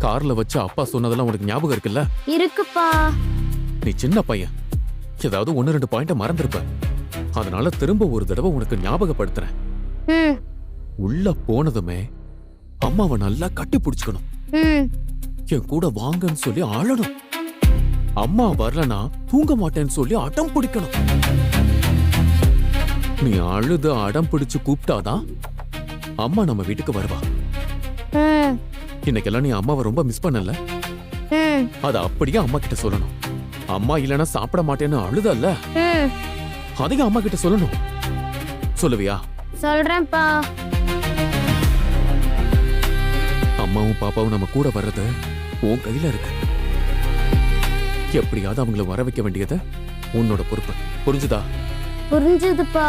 கார்ல வச்சு அப்பா சொன்னதெல்லாம் உனக்கு ஞாபகம் இருக்குல்ல? இருக்குப்பா. நீ சின்ன பையன், ஏதாவது 1-2 பாயிண்ட மறந்துருப்ப. அதனால திரும்ப ஒரு தடவை உனக்கு ஞாபகப்படுத்துறேன். ம். உள்ள போனதுமே அம்மாவை நல்லா கட்டி பிடிச்சுக்கணும். ம். என் கூட வாங்கன்னு சொல்லி அழணும். அம்மா வரலனா தூங்க மாட்டேன்னு சொல்லி அடம் பிடிக்கணும். நீ அழுது அடம் பிடிச்சு கூப்பிட்டாதான் அம்மா நம்ம வீட்டுக்கு வருவா. ம். இன்னைக்கெல்லாம் நீ அம்மாவை ரொம்ப மிஸ் பண்ணல. ம். அத அப்படியே அம்மா கிட்ட சொல்லணும். அம்மா இல்லனா சாப்பிட மாட்டேன்னு அழுதல்ல, ம். அதையும் அம்மா கிட்ட சொல்லணும். சொல்லுவியா? சொல்றேன்ப்பா. அம்மாவும் பாப்பாவும் நம்ம கூட வர்றது உன் கையில இருக்கு. எப்படியாவது அவங்கள வர வைக்க வேண்டியது உன்னோட பொறுப்பு. புரிஞ்சுதா? புரிஞ்சுதுப்பா.